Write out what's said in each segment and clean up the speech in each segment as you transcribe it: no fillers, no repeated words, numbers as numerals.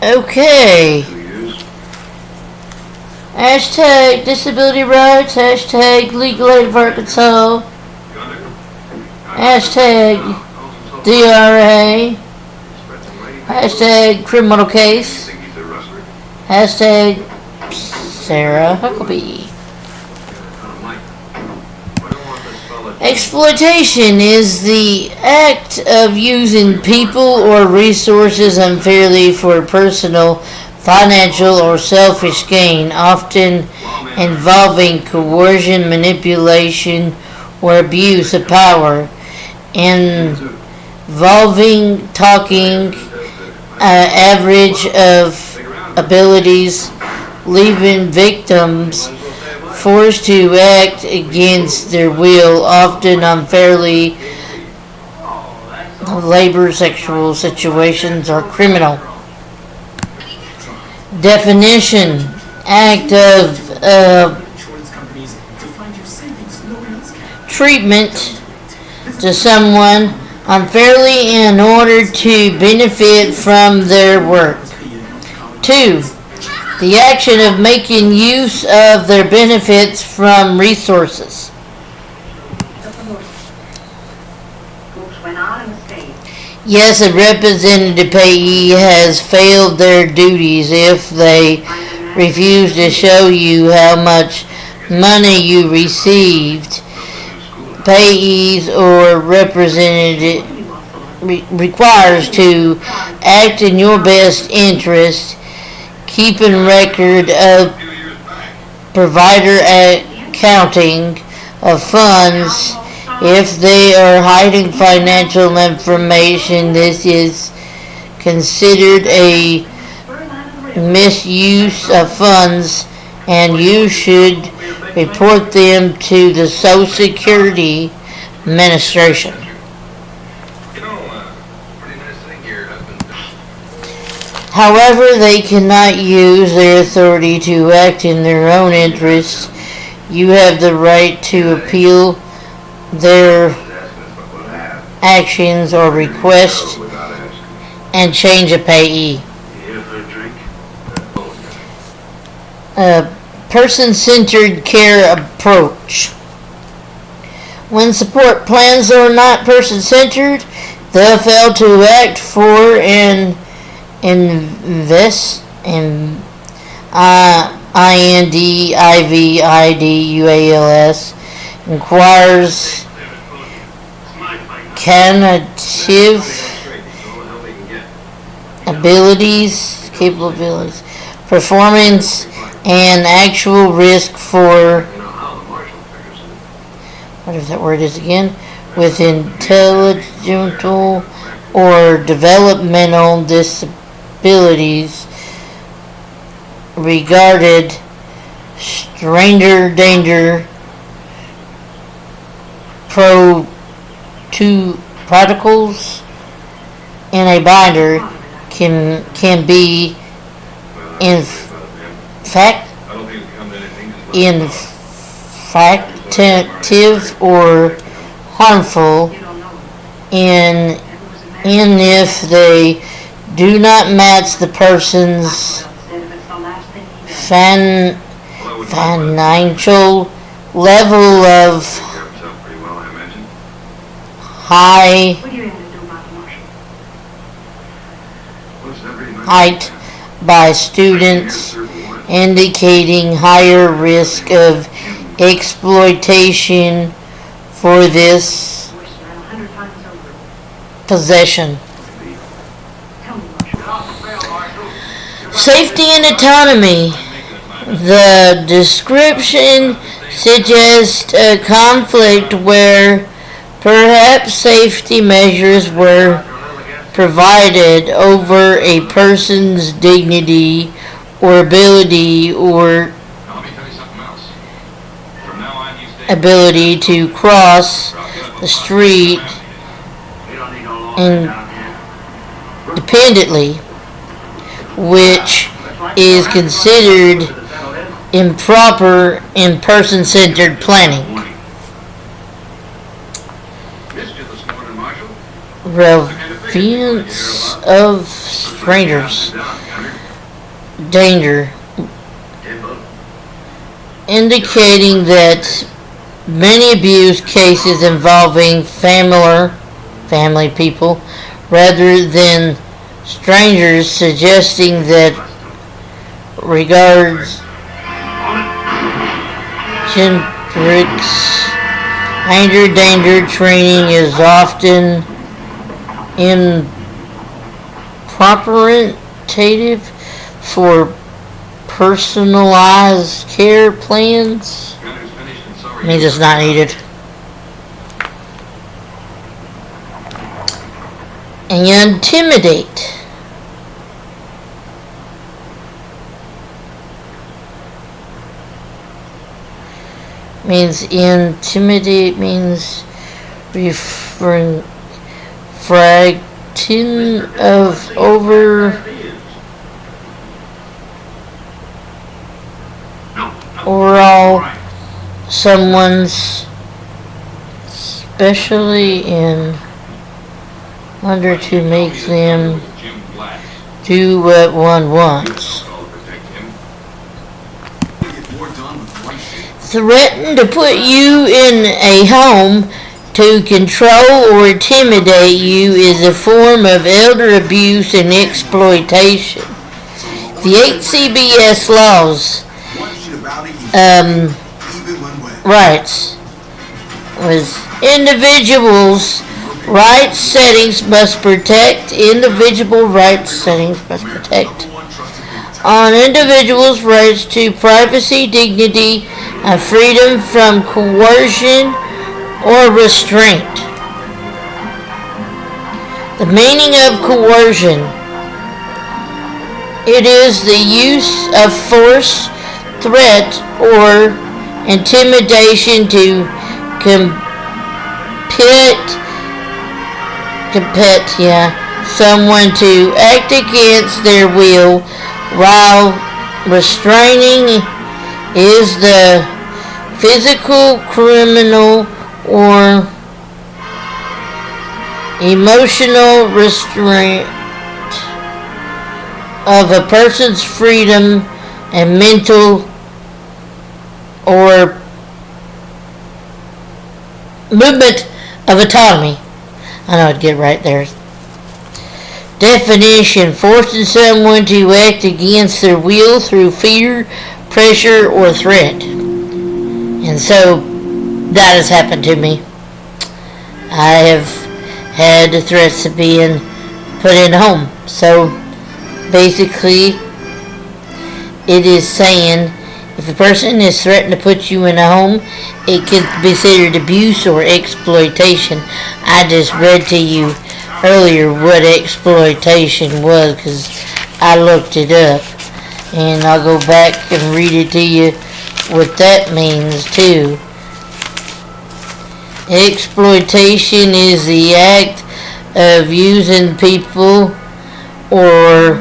Okay. Hashtag disability rights. Hashtag legal aid of Arkansas. Hashtag DRA. Hashtag criminal case. Hashtag Sarah Huckabee. Exploitation is the act of using people or resources unfairly for personal, financial, or selfish gain, often involving coercion, manipulation, or abuse of power, involving talking average of abilities, leaving victims forced to act against their will, often unfairly. Labor, sexual situations are criminal. Definition: act of treatment to someone unfairly in order to benefit from their work. 2. The action of making use of their benefits from resources. Yes, a representative payee has failed their duties if they refuse to show you how much money you received. Payees or representative requires to act in your best interest, keeping record of provider accounting of funds. If they are hiding financial information, this is considered a misuse of funds, and you should report them to the Social Security Administration. However, they cannot use their authority to act in their own interests. You have the right to appeal their actions or request and change a payee. Person-centered care approach. When support plans are not person-centered, they'll fail to act for an individuals requires cognitive capabilities, performance, and actual risk for with intellectual or developmental disabilities regarded stranger danger protocols in a binder can be infective or harmful in if they do not match the person's financial level of height by students, indicating higher risk of exploitation for this possession. Safety and autonomy. The description suggests a conflict where perhaps safety measures were provided over a person's dignity or ability to cross the street independently, which is considered improper in person-centered planning. conveyance of strangers, danger, indicating that many abuse cases involving family people rather than strangers, suggesting that regards generics danger training is often inappropriate for personalized care plans. Means it's not needed. And intimidate. Means intimidate means referring fracting of overall someone's, especially in order to make them do what one wants. Threaten to put you in a home to control or intimidate you is a form of elder abuse and exploitation. The HCBS laws rights was individuals' rights settings must protect on individuals' rights to privacy, dignity, and freedom from coercion or restraint. The meaning of coercion: it is the use of force, threat, or intimidation to someone to act against their will, while restraining is the physical, criminal, or emotional restraint of a person's freedom and mental or movement of autonomy. I know I'd get right there. Definition: forcing someone to act against their will through fear, pressure, or threat. And so that has happened to me. I have had threats of being put in a home. So basically it is saying if a person is threatened to put you in a home, it can be considered abuse or exploitation. I just read to you earlier what exploitation was because I looked it up, and I'll go back and read it to you what that means too. Exploitation is the act of using people or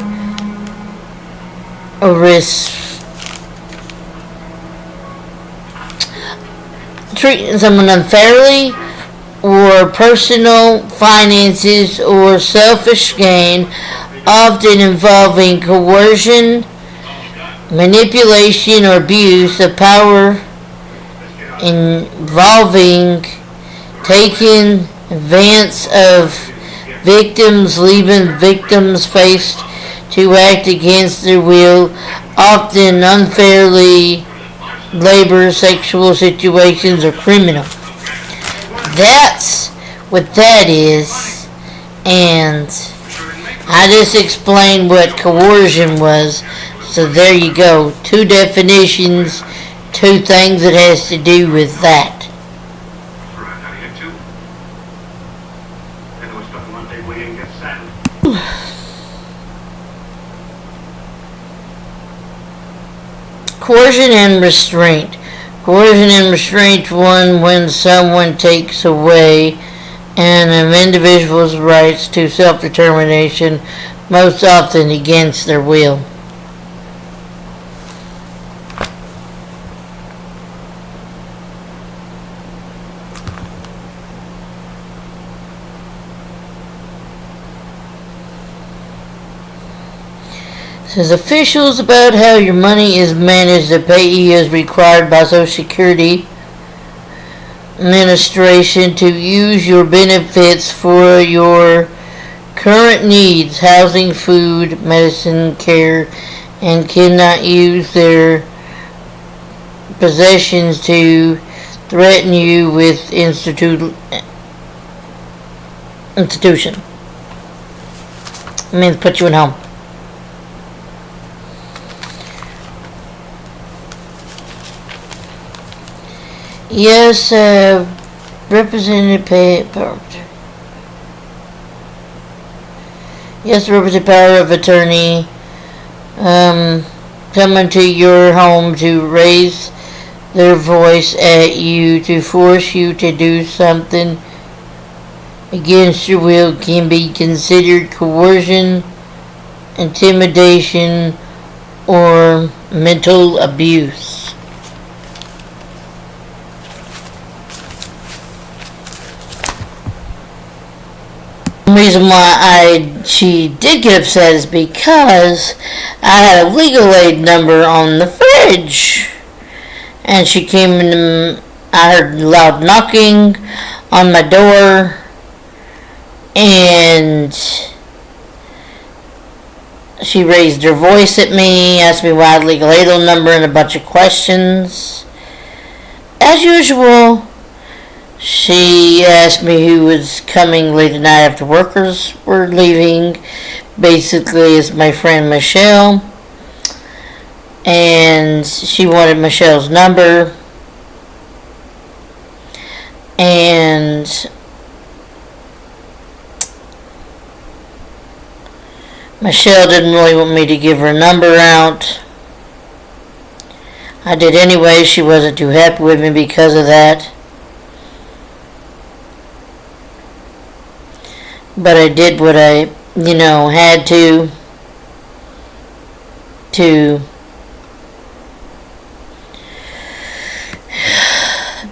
treating someone unfairly, or personal finances or selfish gain, often involving coercion, manipulation, or abuse of power, involving taking advantage of victims, leaving victims faced to act against their will, often unfairly, labor, sexual situations, or criminal. That's what that is, and I just explained what coercion was. So there you go. 2 definitions, 2 things that has to do with that. Coercion and restraint. Coercion and restraint: one, when someone takes away an individual's rights to self-determination, most often against their will. Says officials about how your money is managed. The payee is required by Social Security Administration to use your benefits for your current needs, housing, food, medicine, care, and cannot use their possessions to threaten you with institution. It means put you in home. Yes, representative power. Yes, representative power of attorney coming to your home to raise their voice at you to force you to do something against your will can be considered coercion, intimidation, or mental abuse. The reason why she did get upset is because I had a legal aid number on the fridge, and she came in. I heard loud knocking on my door, and she raised her voice at me, asked me why I had a legal aid number, and a bunch of questions. As usual, she asked me who was coming late at night after workers were leaving. Basically, it's my friend Michelle. And she wanted Michelle's number. And Michelle didn't really want me to give her number out. I did anyway. She wasn't too happy with me because of that. But I did what I, had to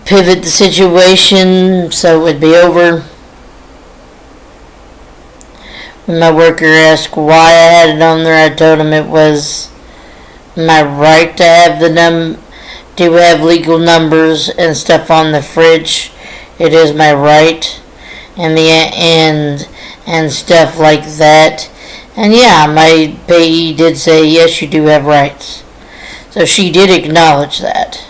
pivot the situation so it would be over. When my worker asked why I had it on there, I told him it was my right to have to have legal numbers and stuff on the fridge. It is my right. And stuff like that. And yeah, my payee did say, yes, you do have rights. So she did acknowledge that.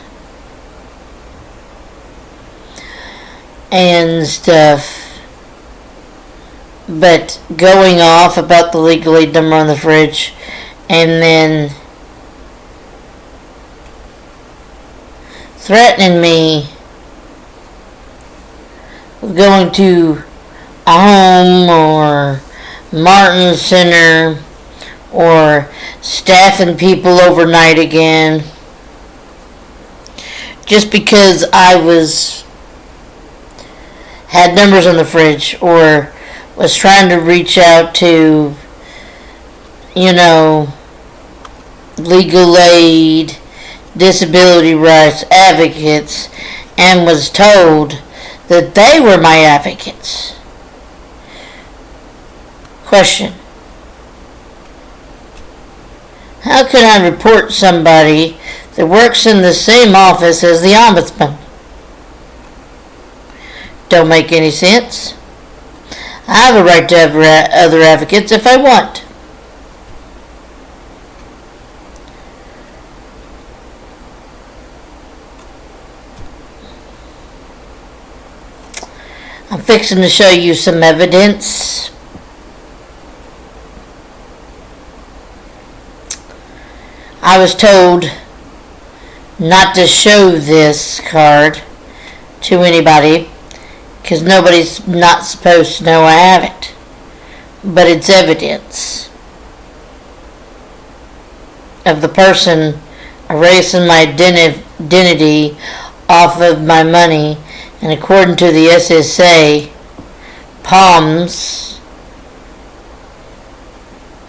And stuff. But going off about the legal aid number on the fridge, and then threatening me with going to a home or Martin Center or staffing people overnight again, just because I had numbers on the fridge or was trying to reach out to legal aid, disability rights advocates, and was told that they were my advocates. Question: how can I report somebody that works in the same office as the ombudsman? Don't make any sense. I have a right to have other advocates if I want. I'm fixing to show you some evidence. I was told not to show this card to anybody because nobody's not supposed to know I have it. But it's evidence of the person erasing my identity off of my money, and according to the SSA, PALMS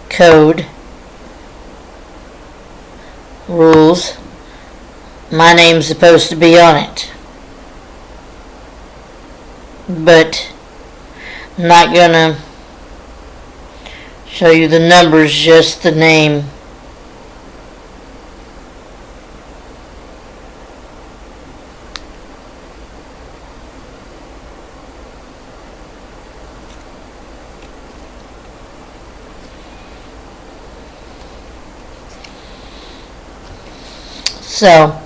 code rules, my name's supposed to be on it. But I'm not gonna show you the numbers, just the name. So,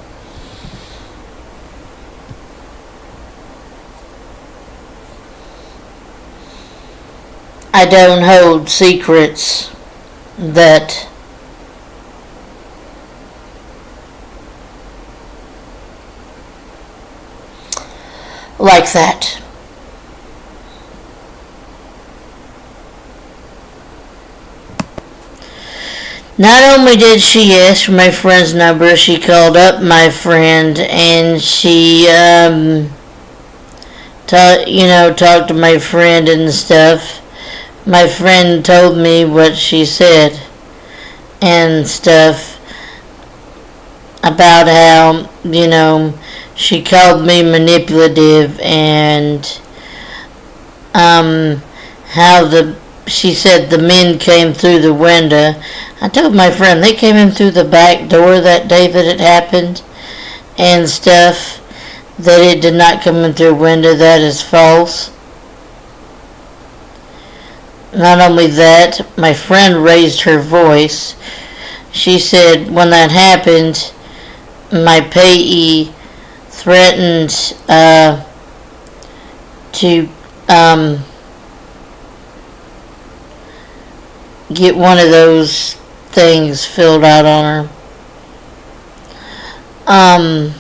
I don't hold secrets that like that. Not only did she ask for my friend's number, she called up my friend and she, talked to my friend and stuff. My friend told me what she said and stuff about how, she called me manipulative and, she said the men came through the window. I told my friend they came in through the back door that day that it happened and stuff, that it did not come in through a window. That is false. Not only that, my friend raised her voice. She said when that happened, my payee threatened to get one of those things filled out on her.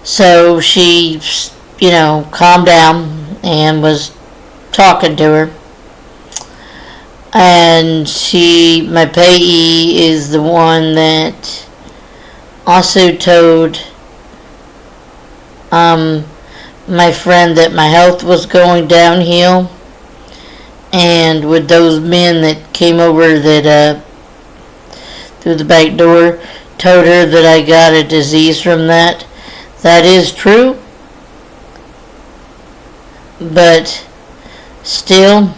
So she, calmed down and was talking to her. And my payee is the one that also told my friend that my health was going downhill. And with those men that came over that through the back door, told her that I got a disease from that. That is true. But still,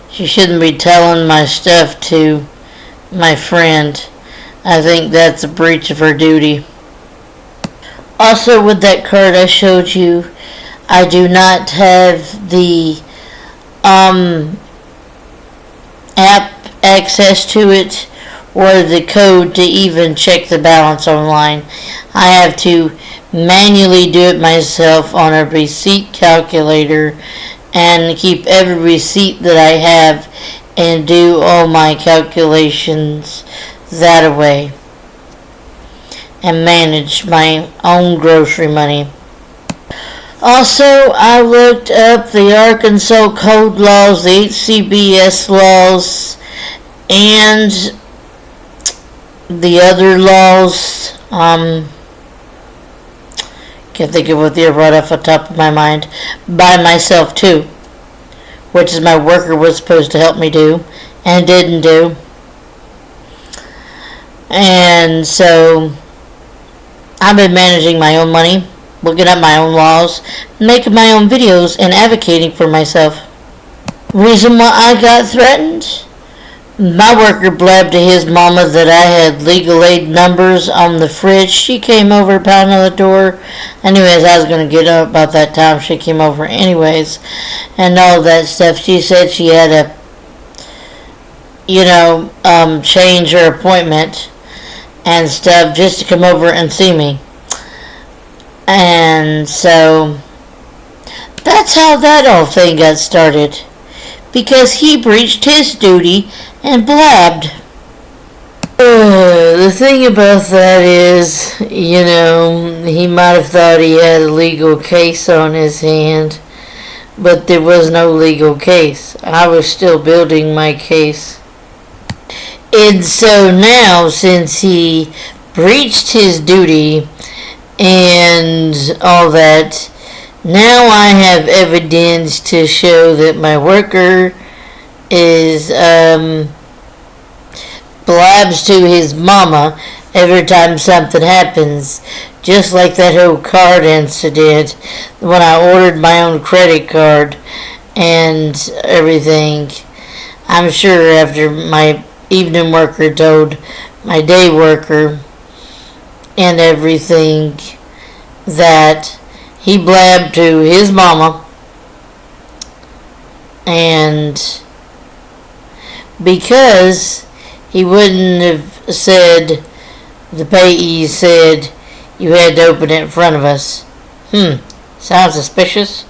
she shouldn't be telling my stuff to my friend. I think that's a breach of her duty. Also, with that card I showed you, I do not have the app access to it or the code to even check the balance online. I have to manually do it myself on a receipt calculator and keep every receipt that I have and do all my calculations that way and manage my own grocery money. Also, I looked up the Arkansas Code laws, the HCBS laws, and the other laws. Can't think of what they're right off the top of my mind. By myself too, which is my worker was supposed to help me do and didn't do. And so I've been managing my own money, looking at my own laws, making my own videos, and advocating for myself. Reason why I got threatened? My worker blabbed to his mama that I had legal aid numbers on the fridge. She came over, pounding on the door. Anyways, I was going to get up about that time. She came over anyways. And all that stuff. She said she had to, change her appointment and stuff just to come over and see me. And so that's how that whole thing got started. Because he breached his duty and blabbed. The thing about that is, he might have thought he had a legal case on his hand, but there was no legal case. I was still building my case. And so now, since he breached his duty and all that, now I have evidence to show that my worker is blabs to his mama every time something happens, just like that whole card incident when I ordered my own credit card and everything. I'm sure after my evening worker told my day worker and everything that he blabbed to his mama, and because He wouldn't have said, the payee said, you had to open it in front of us. Sounds suspicious.